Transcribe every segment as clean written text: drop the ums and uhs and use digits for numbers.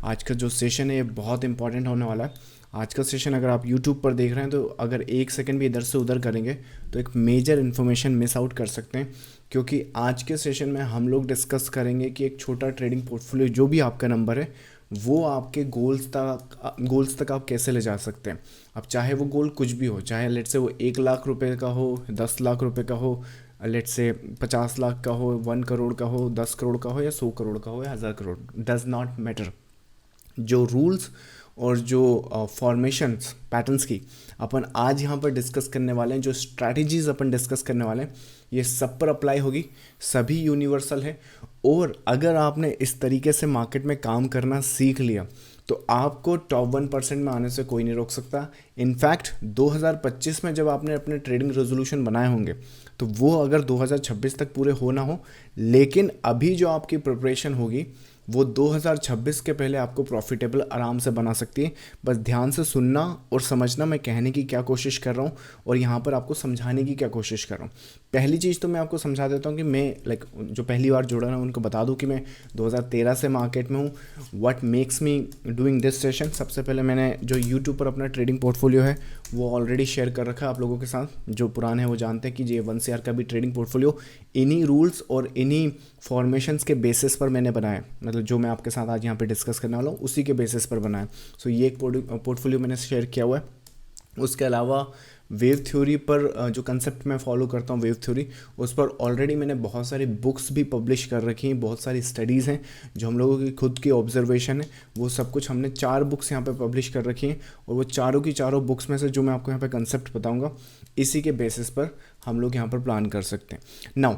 आज का जो सेशन है ये बहुत इंपॉर्टेंट होने वाला है। आज का सेशन अगर आप यूट्यूब पर देख रहे हैं तो अगर एक सेकंड भी इधर से उधर करेंगे तो एक मेजर इन्फॉर्मेशन मिस आउट कर सकते हैं, क्योंकि आज के सेशन में हम लोग डिस्कस करेंगे कि एक छोटा ट्रेडिंग पोर्टफोलियो जो भी आपका नंबर है वो आपके गोल्स तक आप कैसे ले जा सकते हैं। अब चाहे वो गोल कुछ भी हो, चाहे लेट से वो 1 लाख रुपए का हो, 10 लाख रुपए का हो, लेट से 50 लाख का हो, 1 करोड़ का हो, 10 करोड़ का हो, या 100 करोड़ का हो, या 1000 करोड़, डज नॉट मैटर। जो रूल्स और जो फॉर्मेशंस पैटर्न्स की अपन आज यहाँ पर डिस्कस करने वाले हैं, जो स्ट्रैटेजीज अपन डिस्कस करने वाले हैं, ये सब पर अप्लाई होगी, सभी यूनिवर्सल है। और अगर आपने इस तरीके से मार्केट में काम करना सीख लिया तो आपको टॉप 1% में आने से कोई नहीं रोक सकता। इनफैक्ट 2025 में जब आपने अपने ट्रेडिंग रेजोल्यूशन बनाए होंगे तो वो अगर 2026 तक पूरे हो ना हो, लेकिन अभी जो आपकी प्रिपरेशन होगी वो 2026 के पहले आपको प्रॉफिटेबल आराम से बना सकती है। बस ध्यान से सुनना और समझना मैं कहने की क्या कोशिश कर रहा हूँ और यहाँ पर आपको समझाने की क्या कोशिश कर रहा हूँ। पहली चीज़ तो मैं आपको समझा देता हूँ कि मैं जो पहली बार जुड़ा ना उनको बता दूँ कि मैं 2013 से मार्केट में हूँ। What makes me doing this session, सबसे पहले मैंने जो यूट्यूब पर अपना ट्रेडिंग पोर्टफोलियो है वो ऑलरेडी शेयर कर रखा है आप लोगों के साथ। जो पुराने हैं वो जानते हैं कि ये 1 CR का भी ट्रेडिंग पोर्टफोलियो इन्हीं रूल्स और इन्हीं फॉर्मेशंस के बेसिस पर मैंने बनाया है। मतलब जो मैं आपके साथ आज यहाँ पे डिस्कस करने वाला हूँ उसी के बेसिस पर बनाया है। सो ये एक पोर्टफोलियो मैंने शेयर किया हुआ है। उसके अलावा वेव थ्योरी पर जो कंसेप्ट मैं फॉलो करता हूँ, वेव थ्योरी, उस पर ऑलरेडी मैंने बहुत सारी बुक्स भी पब्लिश कर रखी हैं, बहुत सारी स्टडीज़ हैं जो हम लोगों की खुद की ऑब्जर्वेशन है। वो सब कुछ हमने 4 बुक्स यहाँ पे पब्लिश कर रखी हैं और वो चारों की चारों बुक्स में से जो मैं आपको यहाँ पे कंसेप्ट बताऊँगा इसी के बेसिस पर हम लोग यहाँ पर प्लान कर सकते हैं। नाउ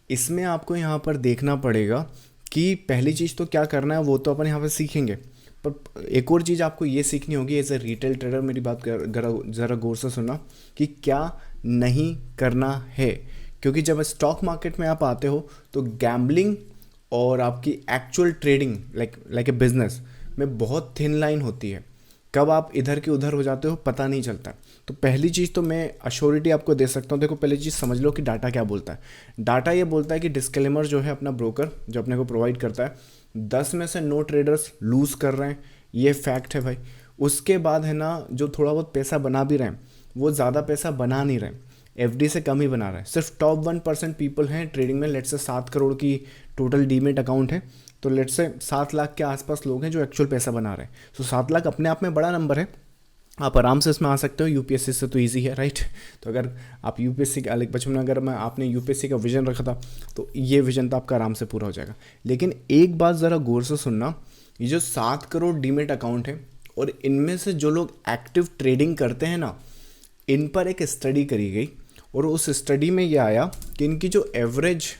इसमें आपको यहाँ पर देखना पड़ेगा कि पहली चीज़ तो क्या करना है वो तो अपन यहाँ पर सीखेंगे, पर एक और चीज़ आपको ये सीखनी होगी एज ए रिटेल ट्रेडर। मेरी बात ज़रा गौर से सुनना कि क्या नहीं करना है, क्योंकि जब स्टॉक मार्केट में आप आते हो तो गैम्बलिंग और आपकी actual trading like a business में बहुत थिन लाइन होती है। कब आप इधर के उधर हो जाते हो पता नहीं चलता। तो पहली चीज़ तो मैं अश्योरिटी आपको दे सकता हूँ। देखो, पहली चीज़ समझ लो कि डाटा क्या बोलता है। डाटा ये बोलता है कि डिस्क्लेमर जो है अपना ब्रोकर जो अपने को प्रोवाइड करता है, 10 में से 9 ट्रेडर्स लूज़ कर रहे हैं, ये फैक्ट है भाई। उसके बाद है ना, जो थोड़ा बहुत पैसा बना भी रहे हैं वो ज़्यादा पैसा बना नहीं रहे, एफडी से कम ही बना रहे हैं। सिर्फ टॉप 1% पीपल हैं ट्रेडिंग में। लेट्स से 7 करोड़ की टोटल डीमेट अकाउंट है, तो लेट्स से 7 लाख के आसपास लोग हैं जो एक्चुअल पैसा बना रहे हैं। सो 7 लाख अपने आप में बड़ा नंबर है, आप आराम से इसमें आ सकते हो। यूपीएससी से तो इजी है, राइट। तो अगर आप यूपीएससी का बचपन में अगर मैं आपने यूपीएससी का विजन रखा था तो ये विजन तो आपका आराम से पूरा हो जाएगा। लेकिन एक बात ज़रा गौर से सुनना, ये जो 7 करोड़ डीमेट अकाउंट है और इनमें से जो लोग एक्टिव ट्रेडिंग करते हैं ना, इन पर एक स्टडी करी गई और उस स्टडी में ये आया कि इनकी जो एवरेज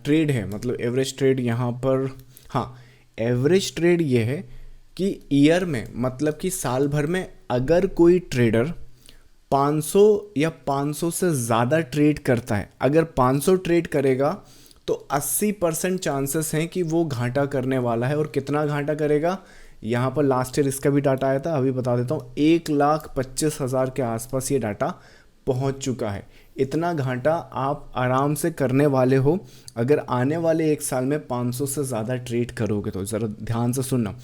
ट्रेड है, मतलब एवरेज ट्रेड यहाँ पर, हाँ, एवरेज ट्रेड ये है कि ईयर में, मतलब कि साल भर में अगर कोई ट्रेडर 500 या 500 से ज़्यादा ट्रेड करता है, अगर 500 ट्रेड करेगा तो 80% चांसेस हैं कि वो घाटा करने वाला है। और कितना घाटा करेगा, यहाँ पर लास्ट ईयर इसका भी डाटा आया था, अभी बता देता हूँ, 1,25,000 के आसपास ये डाटा पहुँच चुका है। इतना घाटा आप आराम से करने वाले हो अगर आने वाले एक साल में 500 से ज़्यादा ट्रेड करोगे तो। ज़रा ध्यान से सुनना।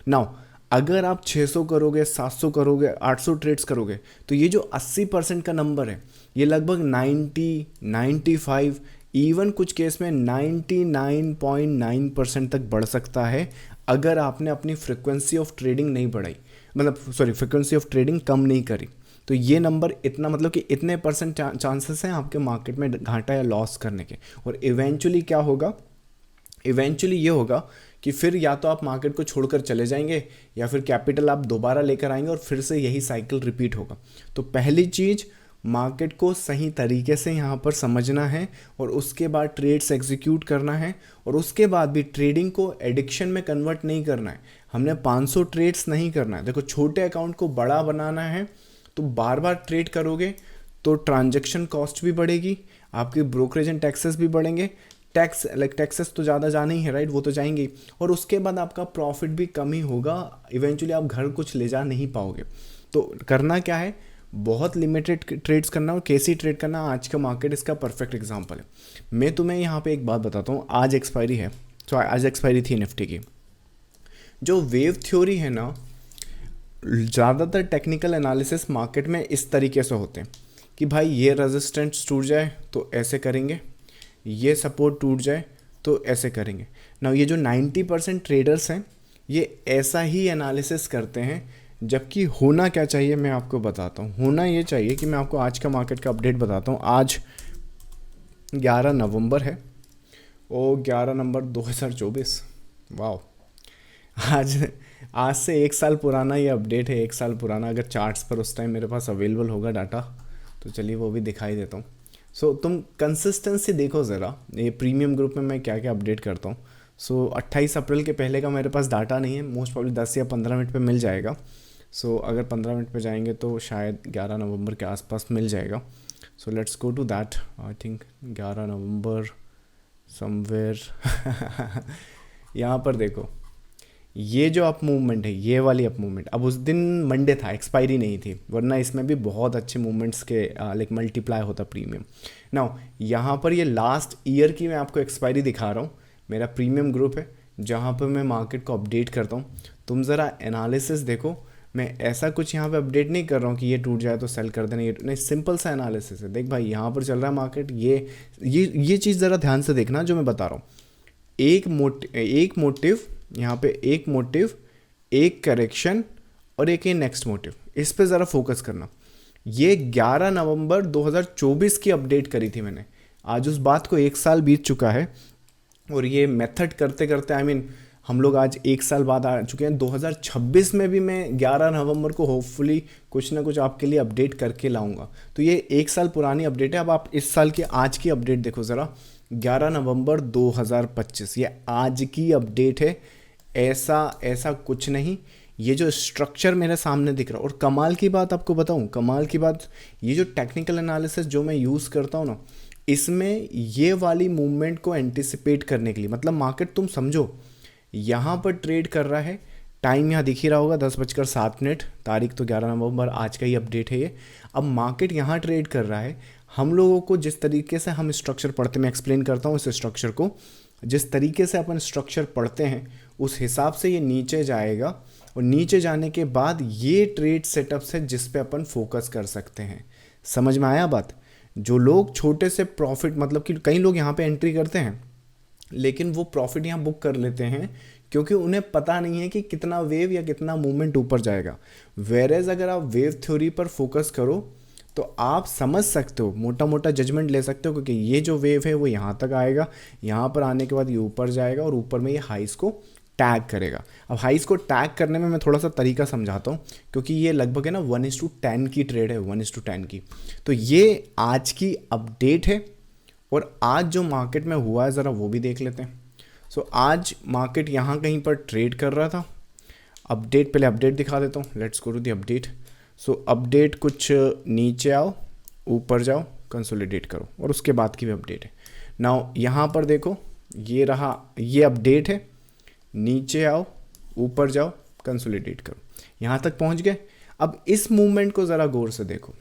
नाउ अगर आप 600 करोगे, 700 करोगे, 800 ट्रेड्स करोगे तो ये जो 80% का नंबर है ये लगभग 90, 95, इवन कुछ केस में 99.9% तक बढ़ सकता है अगर आपने अपनी फ्रिक्वेंसी ऑफ ट्रेडिंग नहीं बढ़ाई, मतलब फ्रिक्वेंसी ऑफ ट्रेडिंग कम नहीं करी। तो ये नंबर इतना, मतलब कि इतने परसेंट चांसेस हैं आपके मार्केट में घाटा या लॉस करने के। और इवेंचुअली क्या होगा, इवेंचुअली ये होगा कि फिर या तो आप मार्केट को छोड़कर चले जाएंगे या फिर कैपिटल आप दोबारा लेकर आएंगे और फिर से यही साइकिल रिपीट होगा। तो पहली चीज़, मार्केट को सही तरीके से यहाँ पर समझना है और उसके बाद ट्रेड्स एग्जीक्यूट करना है। और उसके बाद भी ट्रेडिंग को एडिक्शन में कन्वर्ट नहीं करना है। हमने 500 ट्रेड्स नहीं करना है। देखो, छोटे अकाउंट को बड़ा बनाना है तो बार बार ट्रेड करोगे तो ट्रांजैक्शन कॉस्ट भी बढ़ेगी, आपकी ब्रोकरेज एंड टैक्सेस भी बढ़ेंगे। टैक्सेस तो ज़्यादा जाने ही है, राइट, वो तो जाएंगे। और उसके बाद आपका प्रॉफिट भी कम ही होगा, इवेंचुअली आप घर कुछ ले जा नहीं पाओगे। तो करना क्या है, बहुत लिमिटेड ट्रेड्स करना और कैसी ट्रेड करना। आज का मार्केट इसका परफेक्ट एग्जांपल है। मैं तुम्हें यहाँ पे एक बात बताता हूँ। आज एक्सपायरी है, तो आज एक्सपायरी थी निफ्टी की। जो वेव थ्योरी है ना, ज़्यादातर टेक्निकल एनालिसिस मार्केट में इस तरीके से होते हैं कि भाई ये रेजिस्टेंस टूट जाए तो ऐसे करेंगे, ये सपोर्ट टूट जाए तो ऐसे करेंगे ना। ये जो 90% ट्रेडर्स हैं ये ऐसा ही एनालिसिस करते हैं, जबकि होना क्या चाहिए मैं आपको बताता हूँ। होना ये चाहिए कि मैं आपको आज का मार्केट का अपडेट बताता हूँ। आज 11 नवंबर है और 11 नवंबर 2024। वाह, आज से एक साल पुराना ये अपडेट है, एक साल पुराना। अगर चार्ट्स पर उस टाइम मेरे पास अवेलेबल होगा डाटा तो चलिए वो भी दिखाई देता हूँ। सो तुम कंसिस्टेंसी देखो ज़रा, ये प्रीमियम ग्रुप में मैं क्या क्या अपडेट करता हूँ। 28 अप्रैल के पहले का मेरे पास डाटा नहीं है, मोस्ट प्रॉब्ली 10 या 15 मिनट पे मिल जाएगा। अगर 15 मिनट पे जाएंगे तो शायद 11 नवंबर के आसपास मिल जाएगा। Let's go to that. I think 11 November somewhere यहाँ पर देखो, ये जो अप मूवमेंट है, ये वाली अप मूवमेंट, अब उस दिन मंडे था, एक्सपायरी नहीं थी, वरना इसमें भी बहुत अच्छे मूवमेंट्स के लाइक मल्टीप्लाई होता प्रीमियम। नाउ यहाँ पर ये लास्ट ईयर की मैं आपको एक्सपायरी दिखा रहा हूँ। मेरा प्रीमियम ग्रुप है जहाँ पर मैं मार्केट को अपडेट करता हूँ। तुम ज़रा एनालिसिस देखो, मैं ऐसा कुछ यहाँ पे अपडेट नहीं कर रहा हूँ कि ये टूट जाए तो सेल कर देना, ये नहीं, सिंपल सा एनालिसिस है। देख भाई यहाँ पर चल रहा है मार्केट, ये चीज़ ज़रा ध्यान से देखना जो मैं बता रहा हूँ। एक मोटिव यहाँ पे, एक मोटिव, एक करेक्शन और एक नेक्स्ट मोटिव, इस पे ज़रा फोकस करना। ये 11 नवंबर 2024 की अपडेट करी थी मैंने। आज उस बात को एक साल बीत चुका है और ये मेथड करते करते हम लोग आज एक साल बाद आ चुके हैं। 2026 में भी मैं 11 नवंबर को होपफुली कुछ ना कुछ आपके लिए अपडेट करके लाऊंगा। तो ये एक साल पुरानी अपडेट है। अब आप इस साल की आज की अपडेट देखो ज़रा, 11 नवंबर 2025, ये आज की अपडेट है। ऐसा कुछ नहीं, ये जो स्ट्रक्चर मेरे सामने दिख रहा है। और कमाल की बात आपको बताऊं, कमाल की बात, ये जो टेक्निकल एनालिसिस जो मैं यूज़ करता हूँ ना, इसमें ये वाली मूवमेंट को एंटिसिपेट करने के लिए, मतलब मार्केट तुम समझो यहाँ पर ट्रेड कर रहा है, टाइम यहाँ दिख ही रहा होगा 10:07, तारीख तो 11 नवंबर, आज का ही अपडेट है ये। अब मार्केट यहाँ ट्रेड कर रहा है, हम लोगों को जिस तरीके से हम स्ट्रक्चर पढ़ते, मैं एक्सप्लेन करता हूँ इस स्ट्रक्चर को, जिस तरीके से अपन स्ट्रक्चर पढ़ते हैं उस हिसाब से ये नीचे जाएगा और नीचे जाने के बाद ये ट्रेड सेटअप्स है जिस पे अपन फोकस कर सकते हैं। समझ में आया बात? जो लोग छोटे से प्रॉफिट, मतलब कि कई लोग यहाँ पे एंट्री करते हैं लेकिन वो प्रॉफिट यहाँ बुक कर लेते हैं क्योंकि उन्हें पता नहीं है कि कितना वेव या कितना मूवमेंट ऊपर जाएगा। वेरेज अगर आप वेव थ्योरी पर फोकस करो तो आप समझ सकते हो, मोटा मोटा जजमेंट ले सकते हो, क्योंकि ये जो वेव है वो यहाँ तक आएगा, यहाँ पर आने के बाद ये ऊपर जाएगा और ऊपर में ये हाइस को टैग करेगा। अब हाइस को टैग करने में मैं थोड़ा सा तरीका समझाता हूँ, क्योंकि ये लगभग है ना 1:10 की ट्रेड है, 1:10 की। तो ये आज की अपडेट है और आज जो मार्केट में हुआ है ज़रा वो भी देख लेते हैं। आज मार्केट यहाँ कहीं पर ट्रेड कर रहा था। अपडेट, पहले अपडेट दिखा देता हूँ, let's go to the update. Update कुछ नीचे आओ, ऊपर जाओ, कंसोलिडेट करो, और उसके बाद की भी अपडेट है। नाउ यहाँ पर देखो, ये रहा, ये अपडेट है, नीचे आओ, ऊपर जाओ, कंसोलिडेट करो, यहाँ तक पहुँच गए। अब इस मूवमेंट को ज़रा गौर से देखो।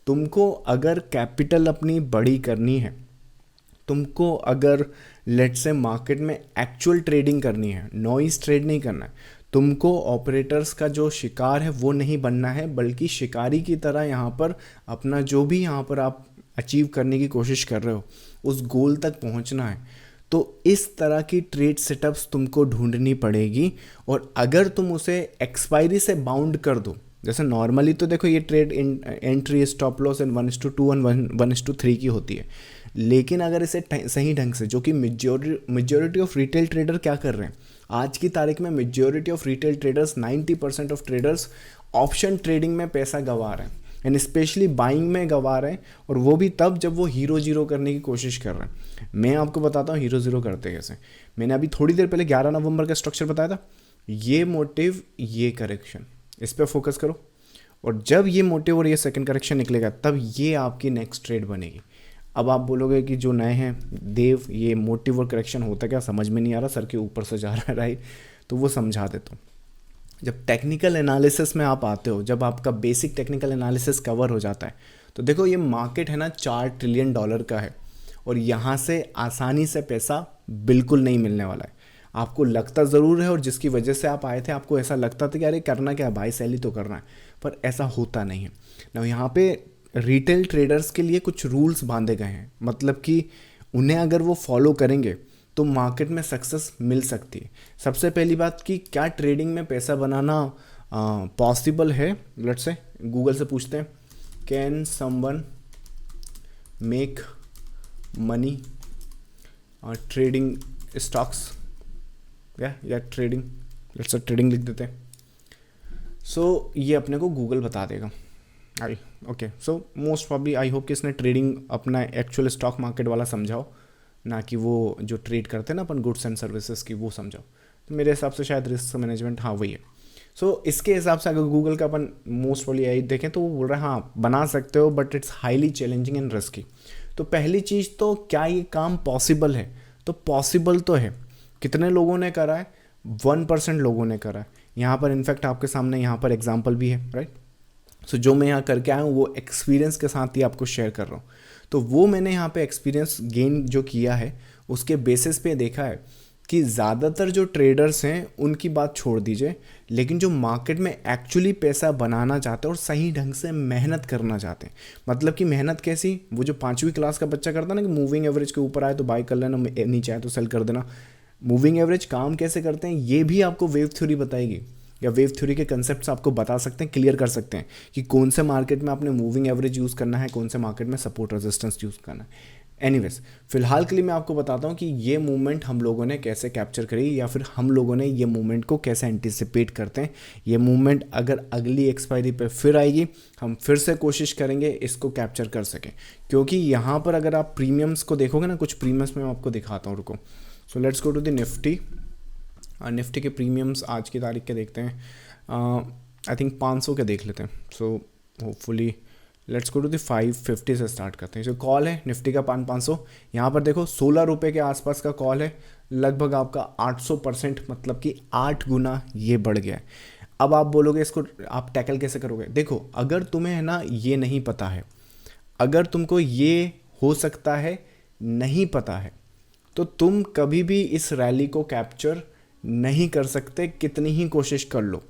तुमको अगर कैपिटल अपनी बड़ी करनी है, तुमको अगर लेट्स से मार्केट में एक्चुअल ट्रेडिंग करनी है, नॉइज ट्रेड नहीं करना है, तुमको ऑपरेटर्स का जो शिकार है वो नहीं बनना है, बल्कि शिकारी की तरह यहाँ पर अपना जो भी यहाँ पर आप अचीव करने की कोशिश कर रहे हो उस गोल तक पहुँचना है। तो इस तरह की ट्रेड सेटअप्स तुमको ढूंढनी पड़ेगी। और अगर तुम उसे एक्सपायरी से बाउंड कर दो, जैसे नॉर्मली तो देखो ये trade entry, stop loss and 1:2 और 1:3 की होती है, लेकिन अगर इसे सही ढंग से, जो कि मेजॉरिटी ऑफ रिटेल ट्रेडर क्या कर रहे हैं आज की तारीख में, majority of retail traders, 90% of traders option trading में पैसा गंवा रहे हैं, एंड स्पेशली बाइंग में गंवा रहे हैं, और वो भी तब जब वो हीरो जीरो करने की कोशिश कर रहे हैं। मैं आपको बताता हूँ हीरो जीरो करते कैसे। मैंने अभी थोड़ी देर पहले 11 नवंबर का स्ट्रक्चर बताया था, ये मोटिव, ये करेक्शन, इस पर फोकस करो, और जब ये मोटिव और ये सेकंड करेक्शन निकलेगा तब ये आपकी नेक्स्ट ट्रेड बनेगी। अब आप बोलोगे कि जो नए हैं देव, ये मोटिव और करेक्शन होता क्या, समझ में नहीं आ रहा, सर के ऊपर से जा रहा है, राइट? तो वो समझा देता हूँ। जब टेक्निकल एनालिसिस में आप आते हो, जब आपका बेसिक टेक्निकल एनालिसिस कवर हो जाता है, तो देखो ये मार्केट है ना $4 ट्रिलियन का है, और यहाँ से आसानी से पैसा बिल्कुल नहीं मिलने वाला है। आपको लगता ज़रूर है, और जिसकी वजह से आप आए थे आपको ऐसा लगता था कि अरे करना क्या, बाय सेल ही तो करना है, पर ऐसा होता नहीं है ना। यहाँ पे रिटेल ट्रेडर्स के लिए कुछ रूल्स बांधे गए हैं, मतलब कि उन्हें अगर वो फॉलो करेंगे तो मार्केट में सक्सेस मिल सकती है। सबसे पहली बात कि क्या ट्रेडिंग में पैसा बनाना पॉसिबल है। लेट्स से गूगल से पूछते हैं, can someone make money trading stocks, या ट्रेडिंग, लेट्स से ट्रेडिंग लिख देते हैं। सो ये अपने को गूगल बता देगा। I okay, so most probably I hope कि इसने ट्रेडिंग अपना एक्चुअल स्टॉक मार्केट वाला समझाओ, ना कि वो जो ट्रेड करते हैं ना अपन गुड्स एंड सर्विसेज की, वो समझाओ। तो मेरे हिसाब से शायद रिस्क मैनेजमेंट, हाँ वही है। सो इसके हिसाब से अगर गूगल का अपन मोस्ट प्रॉब्ली आई देखें तो वो बोल रहा है हाँ बना सकते हो, but it's highly challenging and risky. तो पहली चीज़ तो क्या ये काम पॉसिबल है, तो पॉसिबल तो है। कितने लोगों ने करा है, 1% लोगों ने करा है। यहाँ पर इनफैक्ट आपके सामने यहाँ पर एग्जाम्पल भी है, राइट। सो जो मैं यहाँ करके आया हूँ वो एक्सपीरियंस के साथ ही आपको शेयर कर रहा हूँ। तो वो मैंने यहाँ पे एक्सपीरियंस गेन जो किया है उसके बेसिस पे देखा है कि ज़्यादातर जो ट्रेडर्स हैं उनकी बात छोड़ दीजिए, लेकिन जो मार्केट में एक्चुअली पैसा बनाना चाहते हैं और सही ढंग से मेहनत करना चाहते हैं, मतलब कि मेहनत कैसी, वो जो 5वीं क्लास का बच्चा करता ना कि मूविंग एवरेज के ऊपर आए तो बाय कर लेना, नीचे आए तो सेल कर देना। मूविंग एवरेज काम कैसे करते हैं ये भी आपको वेव थ्योरी बताएगी, या वेव थ्योरी के कंसेप्ट्स आपको बता सकते हैं, क्लियर कर सकते हैं कि कौन से मार्केट में आपने मूविंग एवरेज यूज़ करना है, कौन से मार्केट में सपोर्ट रेजिस्टेंस यूज़ करना है। एनीवेज, फिलहाल के लिए मैं आपको बताता हूँ कि ये मूवमेंट हम लोगों ने कैसे कैप्चर करी, या फिर हम लोगों ने ये मूवमेंट को कैसे एंटिसिपेट करते हैं। ये मूवमेंट अगर अगली एक्सपायरी पे फिर आएगी, हम फिर से कोशिश करेंगे इसको कैप्चर कर सकें, क्योंकि यहाँ पर अगर आप प्रीमियम्स को देखोगे ना, कुछ प्रीमियम्स में मैं आपको दिखाता हूँ, रुको। So let's go to the Nifty. Nifty के प्रीमियम्स आज की तारीख के देखते हैं, आई थिंक 500 के देख लेते हैं। So hopefully let's go to the 550 से स्टार्ट करते हैं। जो कॉल है निफ्टी का 500, यहाँ पर देखो 16 रुपये के आसपास का कॉल है, लगभग आपका 800%, मतलब कि 8 गुना ये बढ़ गया है। अब आप बोलोगे इसको आप टैकल कैसे करोगे। देखो अगर तुम्हें है ना ये नहीं पता है, अगर तुमको ये हो सकता है नहीं पता है, तो तुम कभी भी इस रैली को कैप्चर नहीं कर सकते, कितनी ही कोशिश कर लो।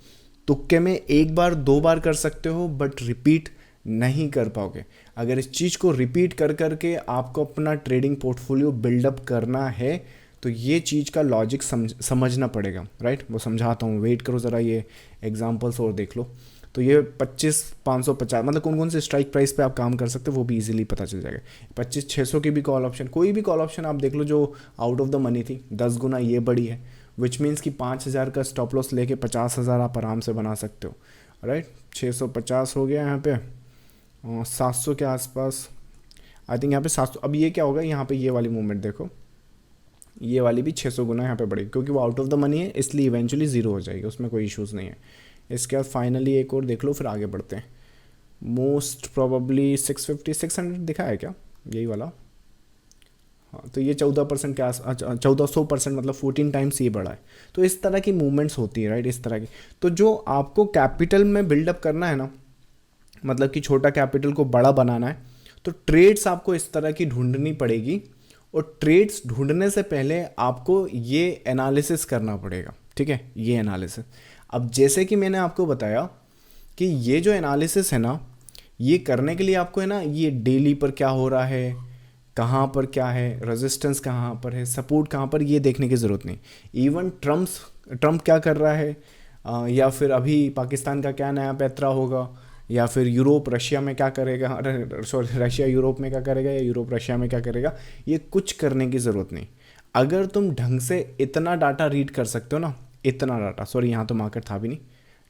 तुक्के में एक बार 2 बार कर सकते हो, बट रिपीट नहीं कर पाओगे। अगर इस चीज़ को रिपीट कर करके आपको अपना ट्रेडिंग पोर्टफोलियो बिल्डअप करना है तो ये चीज़ का लॉजिक समझना पड़ेगा, राइट। वो समझाता हूँ, वेट करो ज़रा, ये एग्जांपल्स और देख लो। तो ये 25 550 मतलब कौन कौन से स्ट्राइक प्राइस पे आप काम कर सकते हो वो भी इजीली पता चल जाएगा। 25 600 की भी कॉल ऑप्शन, कोई भी कॉल ऑप्शन आप देख लो जो आउट ऑफ द मनी थी, 10 गुना ये बड़ी है, विच मीन्स कि 5000 का स्टॉप लॉस लेके 50,000 आप आराम से बना सकते हो, राइट। 650 हो गया यहाँ पे, 700 के आसपास आई थिंक यहाँ पे 700। अब ये क्या होगा, यहाँ पे ये वाली मूवमेंट देखो, ये वाली भी 600 गुना यहाँ पे बढ़ेगी, क्योंकि वो आउट ऑफ द मनी है इसलिए इवेंचुअली ज़ीरो हो जाएगी, उसमें कोई इश्यूज़ नहीं है। इसके बाद फाइनली एक और देख लो, फिर आगे बढ़ते हैं। मोस्ट प्रोबेबली 650 600 दिखा है क्या, यही वाला, हाँ। तो ये 14% के आस 1400%, मतलब 14 टाइम्स ये बढ़ा है। तो इस तरह की मूवमेंट्स होती है, राइट, इस तरह की। तो जो आपको कैपिटल में बिल्डअप करना है ना, मतलब कि छोटा कैपिटल को बड़ा बनाना है, तो ट्रेड्स आपको इस तरह की ढूंढनी पड़ेगी, और ट्रेड्स ढूंढने से पहले आपको ये एनालिसिस करना पड़ेगा, ठीक है, ये एनालिसिस। अब जैसे कि मैंने आपको बताया कि ये जो एनालिसिस है ना, ये करने के लिए आपको है ना, ये डेली पर क्या हो रहा है, कहाँ पर क्या है, रेजिस्टेंस कहाँ पर है, सपोर्ट कहाँ पर, ये देखने की ज़रूरत नहीं। इवन ट्रम्प क्या कर रहा है, या फिर अभी पाकिस्तान का क्या नया पैतरा होगा, या फिर यूरोप रशिया में क्या करेगा, सॉरी रशिया यूरोप में क्या करेगा, या यूरोप रशिया में क्या करेगा, ये कुछ करने की ज़रूरत नहीं। अगर तुम ढंग से इतना डाटा रीड कर सकते हो ना, इतना डाटा, सॉरी यहाँ तो मार्केट था भी नहीं,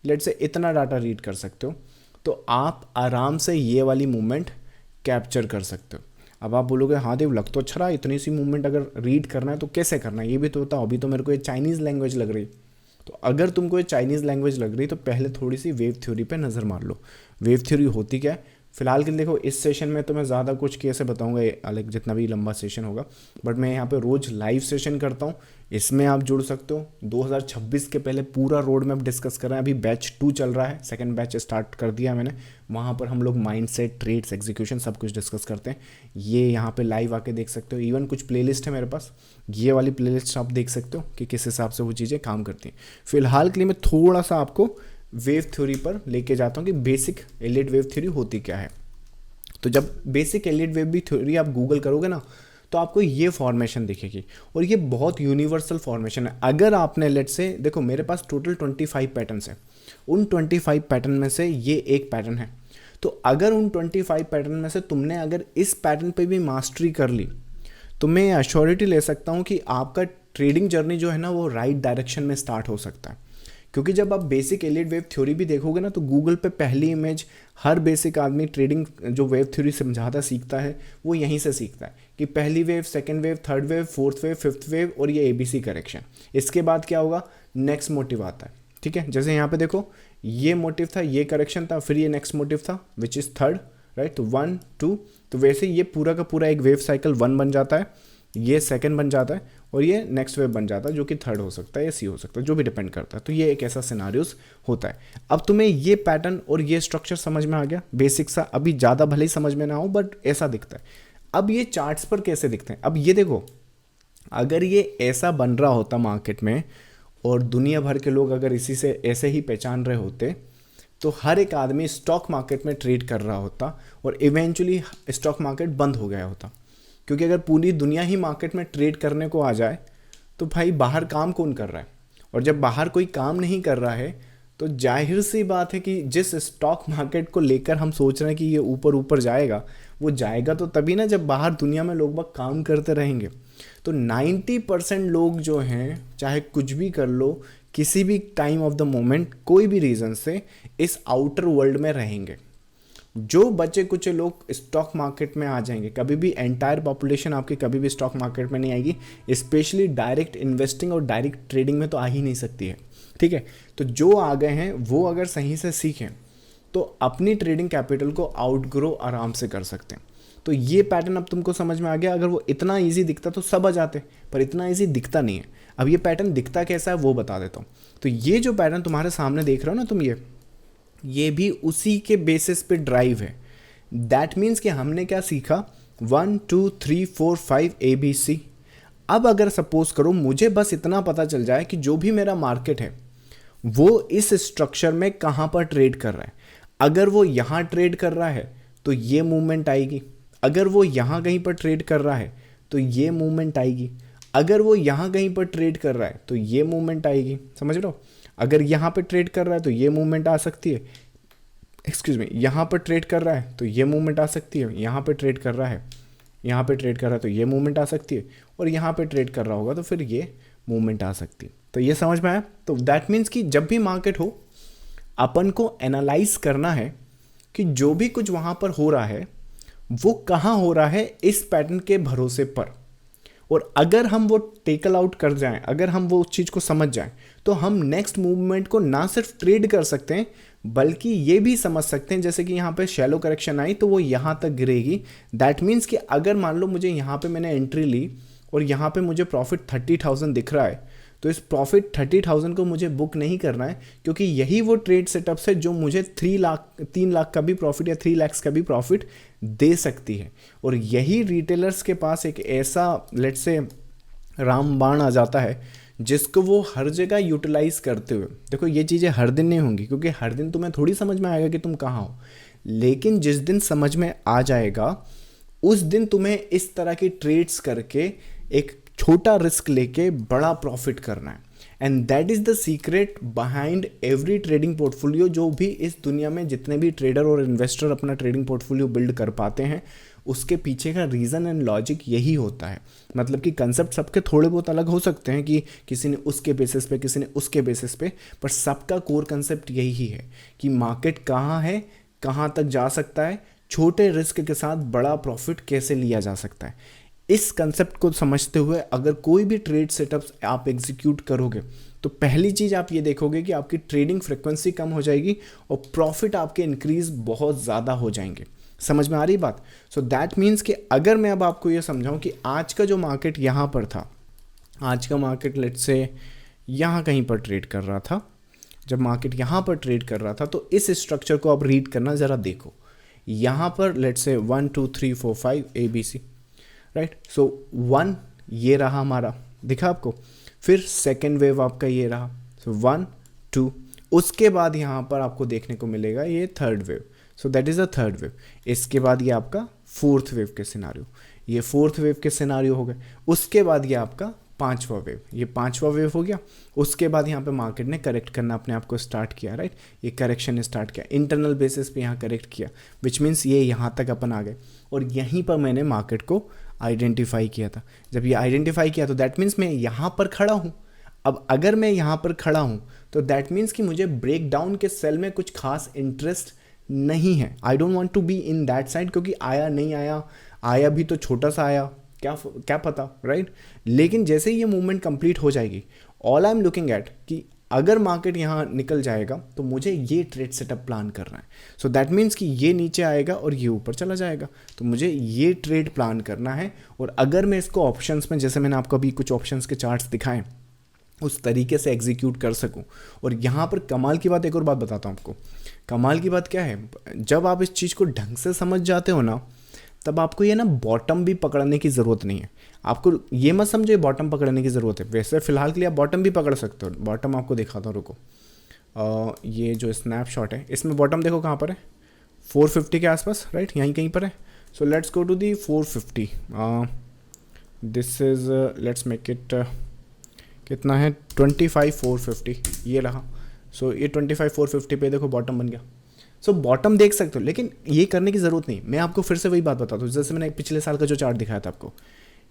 लेट से इतना डाटा रीड कर सकते हो, तो आप आराम से ये वाली मूवमेंट कैप्चर कर सकते हो। अब आप बोलोगे हाँ देव लग तो अच्छा रहा, इतनी सी मूवमेंट अगर रीड करना है तो कैसे करना है ये भी तो बताओ। अभी तो मेरे को ये चाइनीज़ लैंग्वेज लग रही, तो अगर तुमको ये चाइनीज़ लैंग्वेज लग रही तो पहले थोड़ी सी वेव थ्योरी पे नज़र मार लो। वेव थ्योरी होती क्या है, फिलहाल के लिए देखो इस सेशन में तो मैं ज़्यादा कुछ कैसे बताऊंगा, अलग जितना भी लंबा सेशन होगा, बट मैं यहाँ पे रोज़ लाइव सेशन करता हूँ, इसमें आप जुड़ सकते हो। 2026 के पहले पूरा रोड मैप डिस्कस कर रहे हैं। अभी बैच 2 चल रहा है, सेकंड बैच स्टार्ट कर दिया मैंने। वहाँ पर हम लोग माइंडसेट, ट्रेड्स, एग्जीक्यूशन सब कुछ डिस्कस करते हैं। ये यहाँ पे लाइव आके देख सकते हो। इवन कुछ प्लेलिस्ट है मेरे पास, ये वाली प्लेलिस्ट आप देख सकते हो कि किस हिसाब से वो चीज़ें काम करती हैं। फिलहाल के लिए मैं थोड़ा सा आपको वेव थ्योरी पर लेके जाता हूँ कि बेसिक एलियट वेव थ्योरी होती क्या है। तो जब बेसिक एलियट वेव भी थ्योरी आप गूगल करोगे ना, तो आपको ये फॉर्मेशन दिखेगी, और ये बहुत यूनिवर्सल फॉर्मेशन है। अगर आपने लेट से देखो, मेरे पास टोटल 25 पैटर्न्स हैं, उन 25 पैटर्न में से ये एक पैटर्न है। तो अगर उन 25 पैटर्न में से तुमने अगर इस पैटर्न पे भी मास्टरी कर ली, तो मैं अश्योरिटी ले सकता हूँ कि आपका ट्रेडिंग जर्नी जो है ना, वो राइट डायरेक्शन में स्टार्ट हो सकता है। क्योंकि जब आप बेसिक एलियट वेव थ्योरी भी देखोगे ना, तो गूगल पे पहली इमेज हर बेसिक आदमी ट्रेडिंग जो वेव थ्योरी समझाता सीखता है, वो यहीं से सीखता है कि पहली wave, second wave, third wave, fourth wave, fifth wave, और ये ABC करेक्शन। इसके बाद क्या होगा, नेक्स्ट मोटिव आता है। ठीक है, जैसे यहाँ पे देखो, ये मोटिव था, ये करेक्शन था, फिर ये नेक्स्ट मोटिव था विच इज़ थर्ड, राइट। तो 1 2, तो वैसे ये पूरा का पूरा एक वेव साइकिल 1 बन जाता है, ये सेकंड बन जाता है, और ये नेक्स्ट वेव बन जाता है, जो कि थर्ड हो सकता है या C हो सकता है, जो भी डिपेंड करता है। तो ये एक ऐसा सिनारियोस होता है। अब तुम्हें ये पैटर्न और ये स्ट्रक्चर समझ में आ गया, बेसिक सा। अभी ज़्यादा भले ही समझ में ना हो, बट ऐसा दिखता है। अब ये चार्ट्स पर कैसे दिखते हैं, अब ये देखो, अगर ये ऐसा बन रहा होता मार्केट में, और दुनिया भर के लोग अगर इसी से ऐसे ही पहचान रहे होते, तो हर एक आदमी स्टॉक मार्केट में ट्रेड कर रहा होता, और इवेंचुअली स्टॉक मार्केट बंद हो गया होता। क्योंकि अगर पूरी दुनिया ही मार्केट में ट्रेड करने को आ जाए, तो भाई बाहर काम कौन कर रहा है? और जब बाहर कोई काम नहीं कर रहा है, तो जाहिर सी बात है कि जिस स्टॉक मार्केट को लेकर हम सोच रहे हैं कि ये ऊपर ऊपर जाएगा, वो जाएगा तो तभी ना जब बाहर दुनिया में लोग बाग काम करते रहेंगे। तो 90% लोग जो हैं, चाहे कुछ भी कर लो, किसी भी टाइम ऑफ द मोमेंट, कोई भी रीज़न से इस आउटर वर्ल्ड में रहेंगे। जो बचे कुछ लोग स्टॉक मार्केट में आ जाएंगे, कभी भी एंटायर पॉपुलेशन आपकी कभी भी स्टॉक मार्केट में नहीं आएगी, स्पेशली डायरेक्ट इन्वेस्टिंग और डायरेक्ट ट्रेडिंग में तो आ ही नहीं सकती है। ठीक है, तो जो आ गए हैं वो अगर सही से सीखें, तो अपनी ट्रेडिंग कैपिटल को आउटग्रो आराम से कर सकते हैं। तो ये पैटर्न अब तुमको समझ में आ गया। अगर वो इतना ईजी दिखता तो सब आ जाते, पर इतना ईजी दिखता नहीं है। अब ये पैटर्न दिखता कैसा है वो बता देता हूँ। तो ये जो पैटर्न तुम्हारे सामने देख रहे हो ना तुम, ये भी उसी के बेसिस पे ड्राइव है। दैट मीन्स कि हमने क्या सीखा, 1 2 3 4 5 ABC। अब अगर सपोज करो मुझे बस इतना पता चल जाए कि जो भी मेरा मार्केट है वो इस स्ट्रक्चर में कहाँ पर ट्रेड कर रहा है। अगर वो यहाँ ट्रेड कर रहा है तो ये मूवमेंट आएगी, अगर वो यहाँ कहीं पर ट्रेड कर रहा है तो ये मूवमेंट आएगी, अगर वो यहाँ कहीं पर ट्रेड कर रहा है तो ये मूवमेंट आएगी। समझ रहे हो? अगर यहाँ पे ट्रेड कर रहा है तो ये मूवमेंट आ सकती है, एक्सक्यूज मी, यहाँ पर ट्रेड कर रहा है तो ये मूवमेंट आ सकती है, यहाँ पे ट्रेड कर रहा है, यहाँ पे ट्रेड कर रहा है तो ये मूवमेंट आ सकती है, और यहाँ पे ट्रेड कर रहा होगा तो फिर ये मूवमेंट आ सकती है। तो ये समझ में आया? तो दैट मीन्स कि जब भी मार्केट हो, अपन को एनालाइज करना है कि जो भी कुछ वहाँ पर हो रहा है वो कहाँ हो रहा है, इस पैटर्न के भरोसे पर। और अगर हम वो टेकल आउट कर जाएं, अगर हम वो चीज़ को समझ जाएं, तो हम नेक्स्ट मूवमेंट को ना सिर्फ ट्रेड कर सकते हैं, बल्कि ये भी समझ सकते हैं, जैसे कि यहाँ पे शैलो करेक्शन आई तो वो यहाँ तक गिरेगी। दैट मीन्स कि अगर मान लो मुझे यहाँ पे मैंने एंट्री ली और यहाँ पे मुझे प्रॉफिट 30,000 दिख रहा है, तो इस प्रॉफिट 30,000 को मुझे बुक नहीं करना है, क्योंकि यही वो ट्रेड सेटअप्स है जो मुझे 3 लाख का भी प्रॉफिट या 3 लाख का भी प्रॉफिट दे सकती है। और यही रिटेलर्स के पास एक ऐसा लेट्स से रामबाण आ जाता है जिसको वो हर जगह यूटिलाइज करते हुए, देखो ये चीज़ें हर दिन नहीं होंगी, क्योंकि हर दिन तुम्हें थोड़ी समझ में आएगा कि तुम कहाँ हो, लेकिन जिस दिन समझ में आ जाएगा उस दिन तुम्हें इस तरह की ट्रेड्स करके एक छोटा रिस्क लेके बड़ा प्रॉफिट करना है। And that is the secret behind every trading portfolio. जो भी इस दुनिया में जितने भी ट्रेडर और इन्वेस्टर अपना ट्रेडिंग पोर्टफोलियो बिल्ड कर पाते हैं, उसके पीछे का रीज़न एंड लॉजिक यही होता है। मतलब कि कंसेप्ट सबके थोड़े बहुत अलग हो सकते हैं, कि किसी ने उसके बेसिस पे, किसी ने उसके बेसिस पे, पर सबका कोर कंसेप्ट यही है कि मार्केट कहाँ है, कहाँ तक जा सकता है, छोटे रिस्क के साथ बड़ा प्रॉफिट कैसे लिया जा सकता है। इस कंसेप्ट को समझते हुए अगर कोई भी ट्रेड सेटअप्स आप एग्जीक्यूट करोगे, तो पहली चीज़ आप ये देखोगे कि आपकी ट्रेडिंग फ्रिक्वेंसी कम हो जाएगी और प्रॉफिट आपके इंक्रीज बहुत ज़्यादा हो जाएंगे। समझ में आ रही बात? सो दैट मीन्स कि अगर मैं अब आपको ये समझाऊं कि आज का जो मार्केट यहाँ पर था, आज का मार्केट लेट्स से यहाँ कहीं पर ट्रेड कर रहा था, जब मार्केट यहाँ पर ट्रेड कर रहा था तो इस स्ट्रक्चर को आप रीड करना ज़रा देखो। यहाँ पर लेट्स से 1 2 3 4 5 ABC, राइट। सो 1 ये रहा हमारा, दिखा आपको। फिर सेकेंड वेव आपका ये रहा, सो 1 2। उसके बाद यहाँ पर आपको देखने को मिलेगा ये third wave, so that is the third wave. इसके बाद ये आपका फोर्थ वेव के सिनारियो, ये फोर्थ वेव के सिनारियो हो गए। उसके बाद ये आपका पांचवा वेव, ये पांचवा वेव हो गया। उसके बाद यहाँ पे मार्केट ने करेक्ट करना अपने आप को स्टार्ट किया, राइट। ये करेक्शन स्टार्ट किया, इंटरनल बेसिस पे यहाँ करेक्ट किया, विच मीन्स ये यहाँ तक अपन आ गए। और यहीं पर मैंने मार्केट को आइडेंटिफाई किया था। जब ये आइडेंटिफाई किया तो दैट मीन्स मैं यहाँ पर खड़ा हूँ। अब अगर मैं यहाँ पर खड़ा हूँ तो दैट मीन्स कि मुझे ब्रेक डाउन के सेल में कुछ खास इंटरेस्ट नहीं है। I don't want to be in that side, क्योंकि आया नहीं आया, आया भी तो छोटा सा आया, क्या पता, राइट। लेकिन जैसे ही ये मूवमेंट कंप्लीट हो जाएगी, all I am looking at कि अगर मार्केट यहाँ निकल जाएगा तो मुझे ये ट्रेड सेटअप प्लान करना है। सो दैट मीन्स कि ये नीचे आएगा और ये ऊपर चला जाएगा, तो मुझे ये ट्रेड प्लान करना है। और अगर मैं इसको ऑप्शंस में, जैसे मैंने आपको अभी कुछ ऑप्शंस के चार्ट्स दिखाएं, उस तरीके से एग्जीक्यूट कर सकूं। और यहाँ पर कमाल की बात, एक और बात बताता हूँ आपको। कमाल की बात क्या है, जब आप इस चीज़ को ढंग से समझ जाते हो ना, तब आपको ये ना बॉटम भी पकड़ने की ज़रूरत नहीं है। आपको ये मत समझो बॉटम पकड़ने की ज़रूरत है, वैसे फ़िलहाल के लिए आप बॉटम भी पकड़ सकते हो। बॉटम आपको दिखाता हूँ, रुको। ये जो स्नैपशॉट है इसमें बॉटम देखो कहाँ पर है, 450 के आसपास, राइट, यहीं कहीं पर है। So let's go to the 450। This is let's make it कितना है, 25,450 ये रहा। सो ये 25,450 पे देखो बॉटम बन गया। सो बॉटम देख सकते हो, लेकिन ये करने की ज़रूरत नहीं। मैं आपको फिर से वही बात बताता हूँ, जैसे मैंने पिछले साल का जो चार्ट दिखाया था आपको,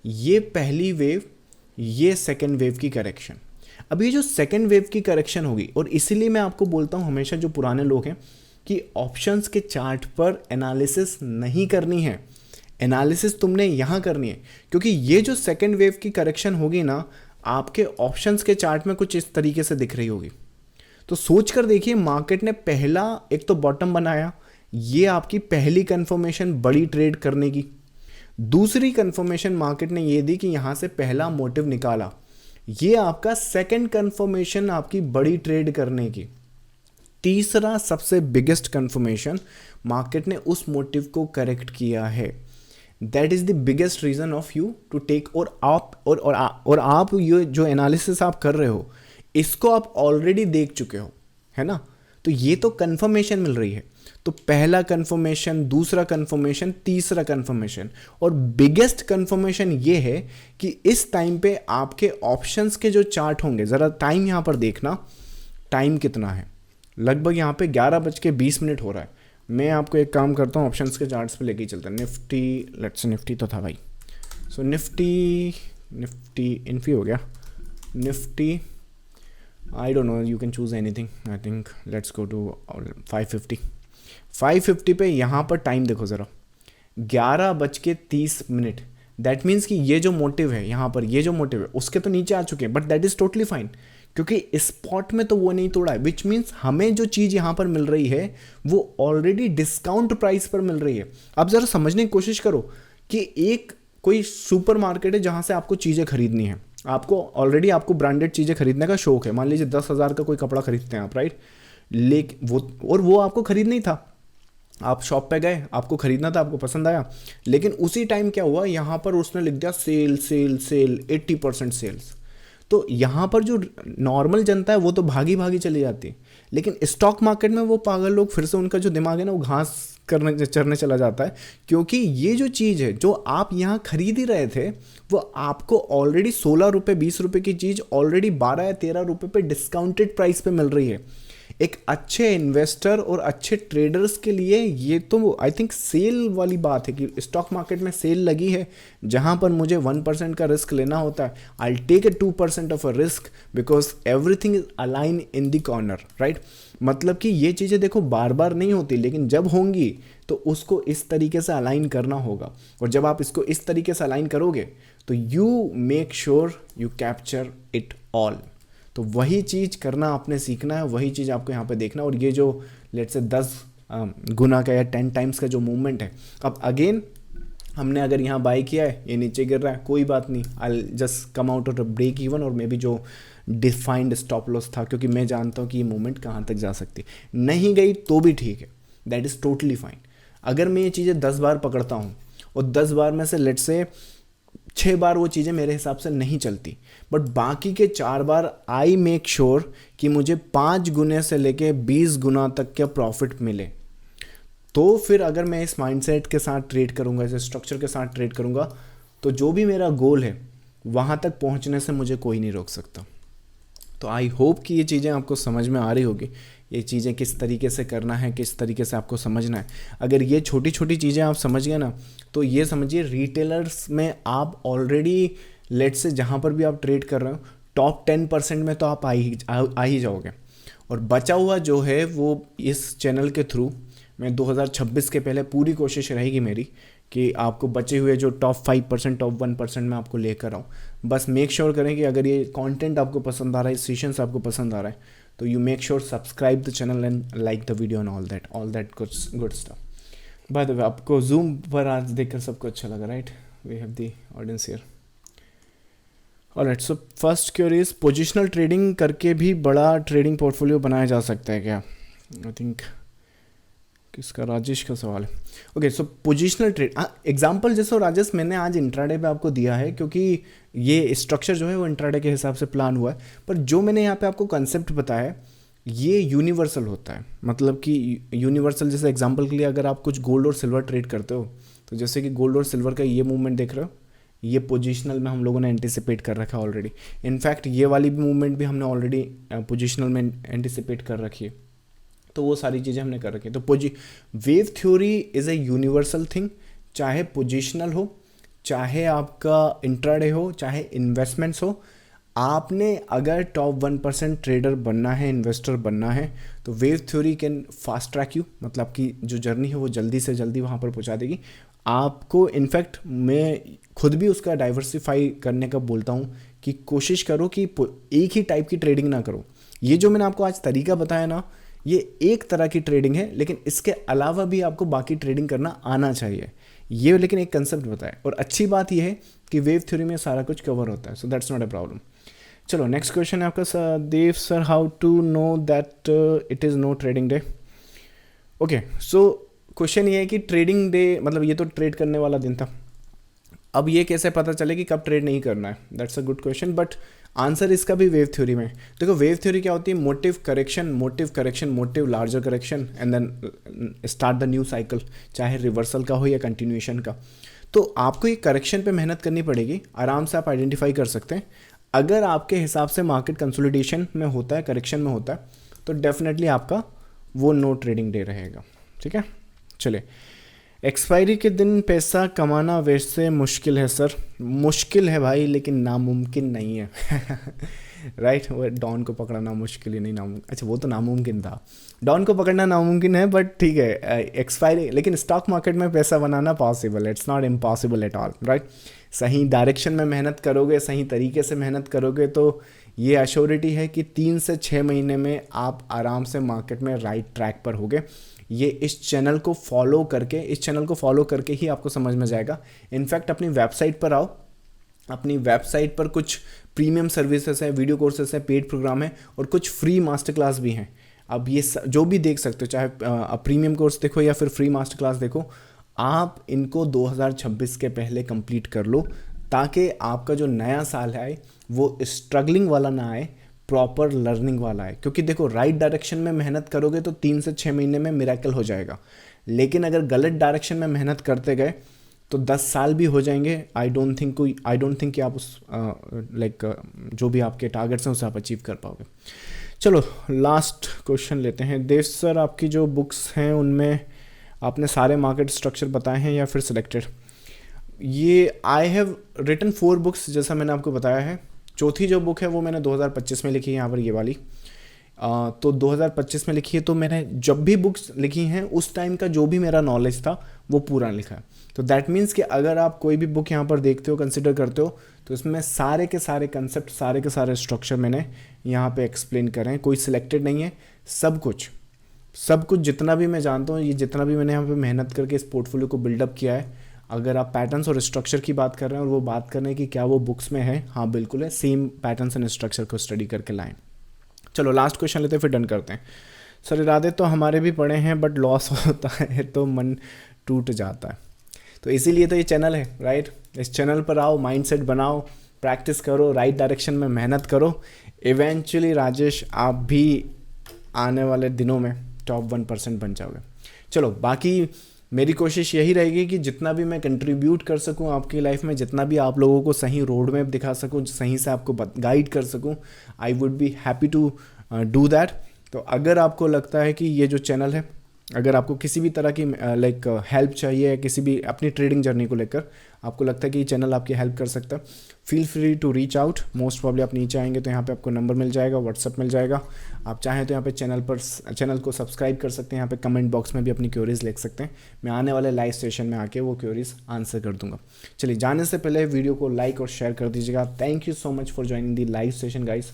ये पहली वेव, ये सेकेंड वेव की करेक्शन। अब ये जो सेकेंड वेव की करेक्शन होगी, और इसीलिए मैं आपको बोलता हूँ हमेशा जो पुराने लोग हैं कि ऑप्शंस के चार्ट पर एनालिसिस नहीं करनी है, एनालिसिस तुमने यहाँ करनी है। क्योंकि ये जो सेकेंड वेव की करेक्शन होगी ना, आपके ऑप्शंस के चार्ट में कुछ इस तरीके से दिख रही होगी। तो सोच कर देखिए, मार्केट ने पहला एक तो बॉटम बनाया, ये आपकी पहली कंफर्मेशन बड़ी ट्रेड करने की। दूसरी कंफर्मेशन मार्केट ने ये दी कि यहाँ से पहला मोटिव निकाला, ये आपका सेकंड कंफर्मेशन आपकी बड़ी ट्रेड करने की। तीसरा सबसे बिगेस्ट कंफर्मेशन, मार्केट ने उस मोटिव को करेक्ट किया है। That is the biggest reason of you to take. और आप ये जो एनालिसिस आप कर रहे हो, इसको आप ऑलरेडी देख चुके हो, है ना। तो ये तो कंफर्मेशन मिल रही है। तो पहला कंफर्मेशन, दूसरा कंफर्मेशन, तीसरा कंफर्मेशन, और बिगेस्ट कंफर्मेशन ये है कि इस टाइम पे आपके ऑप्शंस के जो चार्ट होंगे, ज़रा टाइम यहाँ पर देखना, टाइम कितना है, लगभग यहाँ पे 11:20 हो रहा है। मैं आपको एक काम करता हूँ, ऑप्शंस के चार्ट्स पे लेके ही चलता है। निफ्टी, लेट्स से निफ्टी तो था भाई। सो निफ्टी इन्फी हो गया, Nifty I don't know, you can choose anything. I think let's go to 550. 550 पे यहाँ पर टाइम देखो ज़रा, 11:30। दैट मीन्स कि ये जो मोटिव है यहाँ पर, ये जो मोटिव है उसके तो नीचे आ चुके हैं, but that is totally fine, क्योंकि स्पॉट में तो वो नहीं तोड़ा है। विच मीन्स हमें जो चीज़ यहाँ पर मिल रही है वो ऑलरेडी डिस्काउंट प्राइस पर मिल रही है। अब ज़रा समझने की कोशिश करो कि एक कोई सुपर मार्केट है जहाँ से आपको चीज़ें खरीदनी है, आपको ऑलरेडी आपको ब्रांडेड चीज़ें खरीदने का शौक है। मान लीजिए 10,000 का कोई कपड़ा खरीदते हैं आप, राइट, लेकिन वो आपको खरीदना ही था, आप शॉप पे गए, आपको खरीदना था, आपको पसंद आया, लेकिन उसी टाइम क्या हुआ, यहाँ पर उसने लिख दिया सेल सेल सेल, 80% सेल्स। तो यहाँ पर जो नॉर्मल जनता है वो तो भागी भागी चली जाती है, लेकिन स्टॉक मार्केट में वो पागल लोग, फिर से उनका जो दिमाग है ना वो घास चरने चला जाता है, क्योंकि ये जो चीज़ है जो आप यहाँ खरीद ही रहे थे, वो आपको ऑलरेडी 16 रुपये 20 रुपये की चीज़ ऑलरेडी 12 या 13 रुपये पे डिस्काउंटेड प्राइस पे मिल रही है। एक अच्छे इन्वेस्टर और अच्छे ट्रेडर्स के लिए ये तो आई थिंक सेल वाली बात है कि स्टॉक मार्केट में सेल लगी है, जहाँ पर मुझे 1% का रिस्क लेना होता है, I take a 2% of a risk because everything is align in the corner, right. मतलब कि ये चीज़ें देखो बार बार नहीं होती, लेकिन जब होंगी तो उसको इस तरीके से अलाइन करना होगा, और जब आप इसको इस तरीके से अलाइन करोगे तो you make sure you capture it all. तो वही चीज़ करना आपने सीखना है, वही चीज़ आपको यहाँ पे देखना। और ये जो लेट्स से 10 गुना का या 10 टाइम्स का जो मूवमेंट है। अब अगेन हमने अगर यहाँ बाय किया है, ये नीचे गिर रहा है, कोई बात नहीं, I just come out of break even, और मे बी जो डिफाइंड स्टॉप लॉस था, क्योंकि मैं जानता हूँ कि ये मूवमेंट कहाँ तक जा सकती है। नहीं गई तो भी ठीक है, दैट इज़ टोटली फाइन। अगर मैं ये चीज़ें 10 बार पकड़ता हूँ और 10 बार में से लेट से 6 बार वो चीज़ें मेरे हिसाब से नहीं चलती, बट बाकी के 4 बार आई मेक श्योर कि मुझे 5 गुने से लेके 20 गुना तक का प्रॉफिट मिले, तो फिर अगर मैं इस माइंडसेट के साथ ट्रेड करूँगा, इस स्ट्रक्चर के साथ ट्रेड करूँगा, तो जो भी मेरा गोल है वहाँ तक पहुँचने से मुझे कोई नहीं रोक सकता। तो आई होप कि ये चीज़ें आपको समझ में आ रही होगी, ये चीज़ें किस तरीके से करना है, किस तरीके से आपको समझना है। अगर ये छोटी छोटी चीज़ें आप समझ गए ना, तो ये समझिए रिटेलर्स में आप ऑलरेडी लेट से जहाँ पर भी आप ट्रेड कर रहे हो टॉप 10% में तो आप आ ही जाओगे। और बचा हुआ जो है वो इस चैनल के थ्रू मैं 2026 के पहले पूरी कोशिश रहेगी मेरी कि आपको बचे हुए जो टॉप 5% टॉप 1% में आपको लेकर आऊँ। बस मेक श्योर करें कि अगर ये कंटेंट आपको पसंद आ रहा है, सेशंस आपको पसंद आ रहा है, तो you make sure subscribe the channel and like the video and all that good stuff. By the way, आपको जूम पर आज देखकर सबको अच्छा लगा, right? We have the audience here. Alright, so first query is positional trading करके भी बड़ा ट्रेडिंग पोर्टफोलियो बनाया जा सकता है क्या? आई थिंक किसका, राजेश का सवाल है। ओके, सो पोजिशनल ट्रेड एग्जांपल जैसे राजेश मैंने आज इंट्राडे पे आपको दिया है, क्योंकि ये स्ट्रक्चर जो है वो इंट्राडे के हिसाब से प्लान हुआ है, पर जो मैंने यहाँ पे आपको कंसेप्ट बताया है ये यूनिवर्सल होता है। मतलब कि यूनिवर्सल, जैसे एग्जांपल के लिए अगर आप कुछ गोल्ड और सिल्वर ट्रेड करते हो, तो जैसे कि गोल्ड और सिल्वर का ये मूवमेंट देख रहे हो, ये पोजिशनल में हम लोगों ने एंटिसिपेट कर रखा है ऑलरेडी। इनफैक्ट ये वाली भी मूवमेंट भी हमने ऑलरेडी पोजिशनल में एंटिसिपेट कर रखी है, तो वो सारी चीज़ें हमने कर रखी है। तो wave theory is a universal thing, चाहे पोजिशनल हो, चाहे आपका इंट्राडे हो, चाहे इन्वेस्टमेंट्स हो। आपने अगर टॉप 1% ट्रेडर बनना है, इन्वेस्टर बनना है, तो wave theory can fast track you, मतलब कि जो जर्नी है वो जल्दी से जल्दी वहाँ पर पहुँचा देगी आपको। इनफैक्ट मैं खुद भी उसका डाइवर्सिफाई करने का बोलता हूँ कि कोशिश करो कि एक ही टाइप की ट्रेडिंग ना करो। ये जो मैंने आपको आज तरीका बताया ना, ये एक तरह की ट्रेडिंग है, लेकिन इसके अलावा भी आपको बाकी ट्रेडिंग करना आना चाहिए। ये लेकिन एक कंसेप्ट बताया, और अच्छी बात यह है कि वेव थ्योरी में सारा कुछ कवर होता है, so that's not a problem. चलो नेक्स्ट क्वेश्चन है आपका, Dev sir, how to know that it is no trading day? Okay, so question ये है कि ट्रेडिंग डे मतलब ये तो ट्रेड करने वाला दिन था, अब ये कैसे पता चले कि कब ट्रेड नहीं करना है? That's a good question, but answer इसका भी वेव थ्योरी में। देखो वेव थ्योरी क्या होती है, motive correction, motive larger correction and then start the new cycle, चाहे रिवर्सल का हो या कंटिन्यूएशन का। तो आपको ये करेक्शन पे मेहनत करनी पड़ेगी, आराम से आप आइडेंटिफाई कर सकते हैं। अगर आपके हिसाब से मार्केट कंसोलिडेशन में होता है, करेक्शन में होता है, तो डेफिनेटली आपका वो नो ट्रेडिंग डे रहेगा। ठीक है, चलिए। एक्सपायरी के दिन पैसा कमाना वैसे मुश्किल है सर? मुश्किल है भाई, लेकिन नामुमकिन नहीं है। राइट, वो डॉन को पकड़ना मुश्किल ही नहीं, नामुमकिन। अच्छा, वो तो नामुमकिन था, डॉन को पकड़ना नामुमकिन है, बट ठीक है एक्सपायरी, लेकिन स्टॉक मार्केट में पैसा बनाना पॉसिबल है, it's not impossible at all, right? सही डायरेक्शन में मेहनत करोगे, सही तरीके से मेहनत करोगे, तो ये अश्योरिटी है कि 3 से 6 महीने में आप आराम से मार्केट में राइट ट्रैक पर होगे। ये इस चैनल को फॉलो करके ही आपको समझ में जाएगा। इनफैक्ट अपनी वेबसाइट पर आओ, अपनी वेबसाइट पर कुछ प्रीमियम सर्विसेज है, वीडियो कोर्सेज है, पेड प्रोग्राम है, और कुछ फ्री मास्टर क्लास भी हैं। अब ये जो भी देख सकते हो, चाहे प्रीमियम कोर्स देखो या फिर फ्री मास्टर क्लास देखो, आप इनको 2026 के पहले कंप्लीट कर लो, ताकि आपका जो नया साल है वो स्ट्रगलिंग वाला ना आए, प्रॉपर लर्निंग वाला है। क्योंकि देखो राइट डायरेक्शन में मेहनत करोगे तो 3 से 6 महीने में मिरेकल हो जाएगा, लेकिन अगर गलत डायरेक्शन में मेहनत करते गए तो 10 साल भी हो जाएंगे। आई डोंट थिंक कि आप उस जो भी आपके टारगेट्स हैं उसे आप अचीव कर पाओगे। चलो लास्ट क्वेश्चन लेते हैं। देव सर, आपकी जो बुक्स हैं उनमें आपने सारे मार्केट स्ट्रक्चर बताए हैं या फिर सिलेक्टेड? ये आई हैव रिटन 4 बुक्स, जैसा मैंने आपको बताया है। चौथी जो बुक है वो मैंने 2025 में लिखी है, यहाँ पर ये वाली। तो 2025 में लिखी है, तो मैंने जब भी बुक्स लिखी हैं उस टाइम का जो भी मेरा नॉलेज था वो पूरा लिखा है। तो दैट मीन्स कि अगर आप कोई भी बुक यहाँ पर देखते हो, कंसिडर करते हो, तो इसमें सारे के सारे कंसेप्ट, सारे के सारे स्ट्रक्चर मैंने यहाँ पे एक्सप्लेन करे हैं। कोई सिलेक्टेड नहीं है, सब कुछ सब कुछ जितना भी मैं जानता हूँ, ये जितना भी मैंने यहाँ पे मेहनत करके इस पोर्टफोलियो को बिल्डअप किया है, अगर आप पैटर्न्स और स्ट्रक्चर की बात कर रहे हैं और वो बात कर रहे हैं कि क्या वो बुक्स में है, हाँ बिल्कुल है, सेम पैटर्न्स एंड स्ट्रक्चर को स्टडी करके लाएं। चलो लास्ट क्वेश्चन लेते हैं, फिर डन करते हैं। सर इरादे तो हमारे भी पड़े हैं, बट लॉस होता है तो मन टूट जाता है। तो इसीलिए तो ये चैनल है, राइट। इस चैनल पर आओ, माइंडसेट बनाओ, प्रैक्टिस करो, राइट डायरेक्शन में मेहनत करो। इवेंचुअली राजेश आप भी आने वाले दिनों में टॉप 1% बन जाओगे। चलो बाकी मेरी कोशिश यही रहेगी कि जितना भी मैं कंट्रीब्यूट कर सकूं आपकी लाइफ में, जितना भी आप लोगों को सही रोड मैप दिखा सकूं, सही से आपको गाइड कर सकूं, I would be happy to do that. तो अगर आपको लगता है कि ये जो चैनल है, अगर आपको किसी भी तरह की लाइक हेल्प चाहिए है किसी भी अपनी ट्रेडिंग जर्नी को लेकर, आपको लगता है कि ये चैनल आपकी हेल्प कर सकता है, feel free to reach out. Most probably आप नीचे आएंगे तो यहाँ पे आपको नंबर मिल जाएगा, व्हाट्सअप मिल जाएगा। आप चाहें तो यहाँ पे चैनल को सब्सक्राइब कर सकते हैं, यहाँ पे कमेंट बॉक्स में भी अपनी क्वेरीज लिख सकते हैं, मैं आने वाले लाइव सेशन में आके वो क्वेरीज आंसर कर दूंगा। चलिए जाने से पहले वीडियो को लाइक और शेयर कर दीजिएगा। Thank you so much for joining the live session guys.